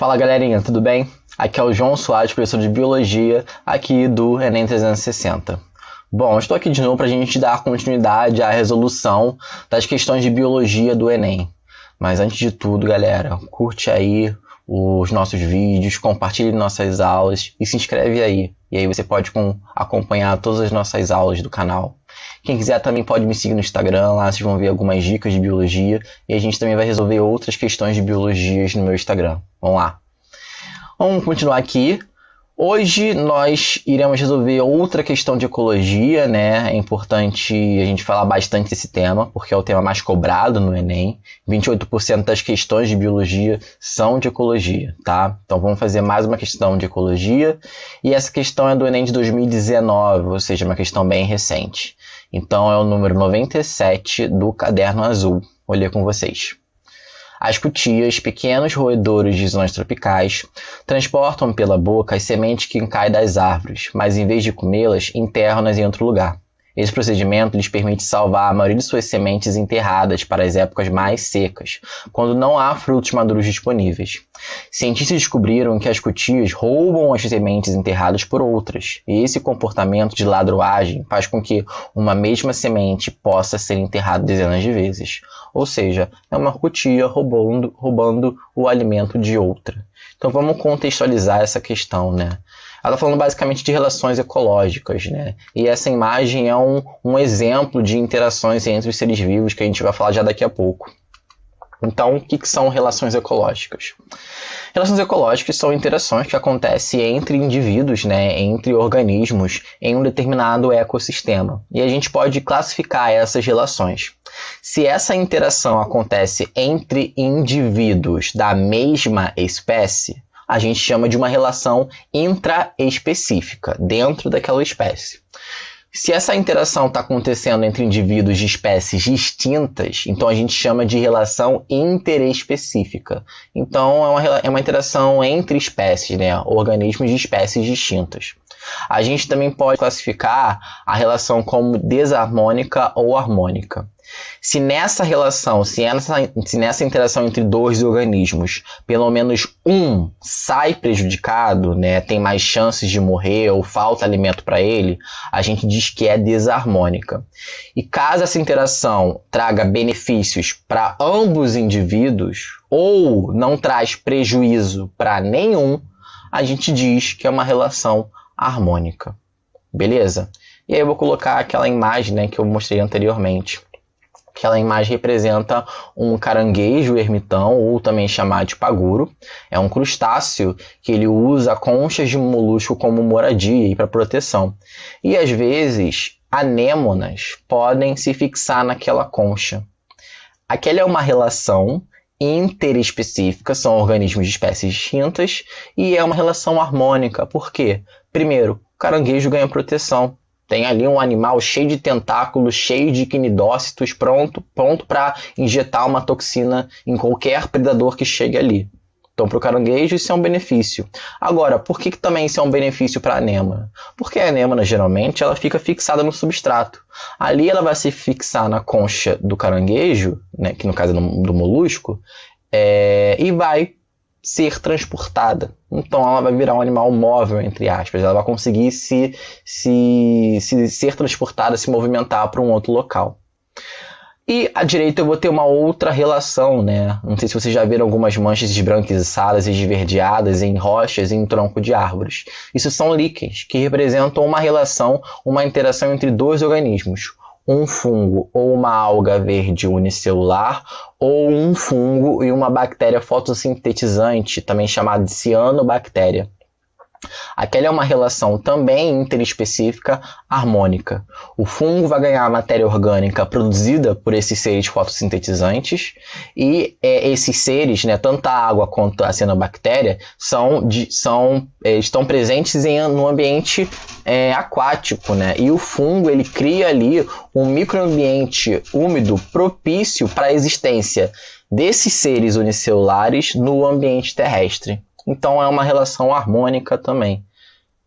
Fala galerinha, tudo bem? Aqui é o João Soares, professor de Biologia, aqui do Enem 360. Bom, estou aqui de novo para a gente dar continuidade à resolução das questões de Biologia do Enem. Mas antes de tudo, galera, curte aí os nossos vídeos, compartilhe nossas aulas e se inscreve aí. E aí você pode acompanhar todas as nossas aulas do canal. Quem quiser também pode me seguir no Instagram, lá vocês vão ver algumas dicas de biologia e a gente também vai resolver outras questões de biologias no meu Instagram. Vamos lá. Vamos continuar aqui. Hoje nós iremos resolver outra questão de ecologia, né? É importante a gente falar bastante desse tema, porque é o tema mais cobrado no Enem. 28% das questões de biologia são de ecologia, tá? Então vamos fazer mais uma questão de ecologia. E essa questão é do Enem de 2019, ou seja, uma questão bem recente. Então é o número 97 do caderno azul. Vou ler com vocês. As cutias, pequenos roedores de zonas tropicais, transportam pela boca as sementes que caem das árvores, mas em vez de comê-las, enterram-nas em outro lugar. Esse procedimento lhes permite salvar a maioria de suas sementes enterradas para as épocas mais secas, quando não há frutos maduros disponíveis. Cientistas descobriram que as cutias roubam as sementes enterradas por outras, e esse comportamento de ladroagem faz com que uma mesma semente possa ser enterrada dezenas de vezes. Ou seja, é uma cutia roubando o alimento de outra. Então vamos contextualizar essa questão, né? Ela está falando basicamente de relações ecológicas, né? E essa imagem é um exemplo de interações entre os seres vivos que a gente vai falar já daqui a pouco. Então, o que são relações ecológicas? Relações ecológicas são interações que acontecem entre indivíduos, né, entre organismos em um determinado ecossistema. E a gente pode classificar essas relações. Se essa interação acontece entre indivíduos da mesma espécie, a gente chama de uma relação intraespecífica, dentro daquela espécie. Se essa interação está acontecendo entre indivíduos de espécies distintas, então a gente chama de relação interespecífica. Então é uma interação entre espécies, né? Organismos de espécies distintas. A gente também pode classificar a relação como desarmônica ou harmônica. Se nessa relação, se nessa interação entre dois organismos, pelo menos um sai prejudicado, né, tem mais chances de morrer ou falta alimento para ele, a gente diz que é desarmônica. E caso essa interação traga benefícios para ambos indivíduos ou não traz prejuízo para nenhum, a gente diz que é uma relação harmônica. Beleza? E aí eu vou colocar aquela imagem, né, que eu mostrei anteriormente. Aquela imagem representa um caranguejo ermitão, ou também chamado de paguro. É um crustáceo que ele usa conchas de molusco como moradia e para proteção. E às vezes, anêmonas podem se fixar naquela concha. Aquela é uma relação interespecífica, são organismos de espécies distintas, e é uma relação harmônica. Por quê? Primeiro, o caranguejo ganha proteção. Tem ali um animal cheio de tentáculos, cheio de quinidócitos, pronto para injetar uma toxina em qualquer predador que chegue ali. Então, para o caranguejo, isso é um benefício. Agora, por que também isso é um benefício para a anêmona? Porque a anêmona, geralmente, ela fica fixada no substrato. Ali ela vai se fixar na concha do caranguejo, né, que no caso é do molusco, e vai ser transportada. Então ela vai virar um animal móvel, entre aspas. Ela vai conseguir ser transportada, se movimentar para um outro local. E à direita eu vou ter uma outra relação, né? Não sei se vocês já viram algumas manchas esbranquiçadas e esverdeadas em rochas e em tronco de árvores. Isso são líquens, que representam uma relação, uma interação entre dois organismos. Um fungo ou uma alga verde unicelular, ou um fungo e uma bactéria fotossintetizante, também chamada de cianobactéria. Aquela é uma relação também interespecífica harmônica. O fungo vai ganhar a matéria orgânica produzida por esses seres fotossintetizantes e esses seres, né, tanto a água quanto a cianobactéria, estão presentes no ambiente aquático, né? E o fungo ele cria ali um microambiente úmido propício para a existência desses seres unicelulares no ambiente terrestre. Então é uma relação harmônica também.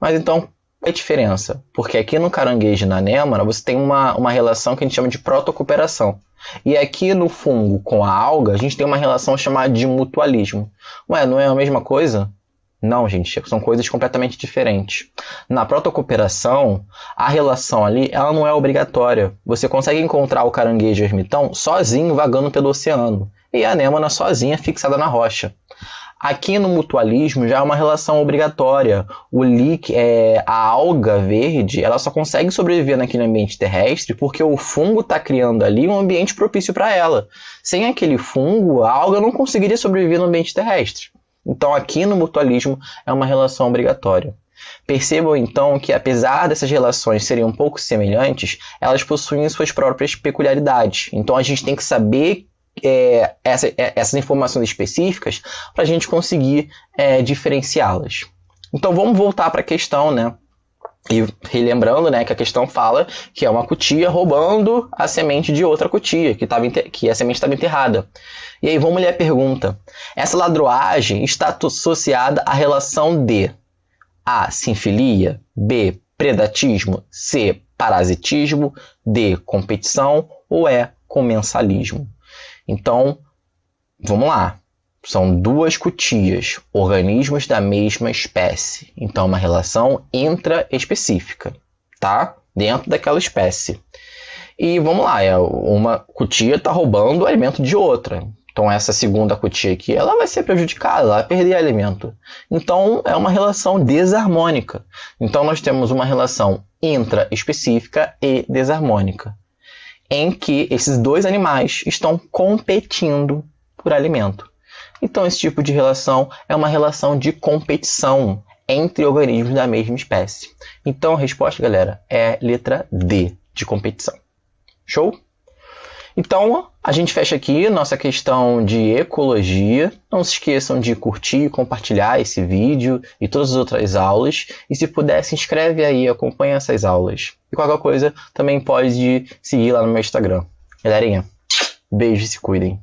Mas então, qual é a diferença? Porque aqui no caranguejo e na anêmona você tem uma relação que a gente chama de protocooperação. E aqui no fungo com a alga, a gente tem uma relação chamada de mutualismo. Ué, não é a mesma coisa? Não, gente, são coisas completamente diferentes. Na protocooperação, a relação ali ela não é obrigatória. Você consegue encontrar o caranguejo ermitão sozinho vagando pelo oceano e a anêmona sozinha fixada na rocha. Aqui no mutualismo já é uma relação obrigatória. A alga verde ela só consegue sobreviver naquele ambiente terrestre porque o fungo está criando ali um ambiente propício para ela. Sem aquele fungo, a alga não conseguiria sobreviver no ambiente terrestre. Então aqui no mutualismo é uma relação obrigatória. Percebam então que apesar dessas relações serem um pouco semelhantes, elas possuem suas próprias peculiaridades. Então a gente tem que saber essas informações específicas para a gente conseguir diferenciá-las. Então vamos voltar para a questão, né? E relembrando, né, que a questão fala que é uma cutia roubando a semente de outra cutia, que a semente estava enterrada. E aí vamos ler a pergunta. Essa ladroagem está associada à relação de A. Sinfilia, B. Predatismo, C. Parasitismo, D. Competição ou E. Comensalismo. Então, vamos lá. São duas cutias, organismos da mesma espécie. Então, uma relação intraespecífica, tá? Dentro daquela espécie. E vamos lá, uma cutia está roubando o alimento de outra. Então, essa segunda cutia aqui, ela vai ser prejudicada, ela vai perder alimento. Então, é uma relação desarmônica. Então, nós temos uma relação intraespecífica e desarmônica, em que esses dois animais estão competindo por alimento. Então, esse tipo de relação é uma relação de competição entre organismos da mesma espécie. Então, a resposta, galera, é letra D, de competição. Show? Então, a gente fecha aqui nossa questão de ecologia. Não se esqueçam de curtir e compartilhar esse vídeo e todas as outras aulas. E se puder, se inscreve aí, acompanha essas aulas. E qualquer coisa, também pode seguir lá no meu Instagram. Galerinha, beijo e se cuidem.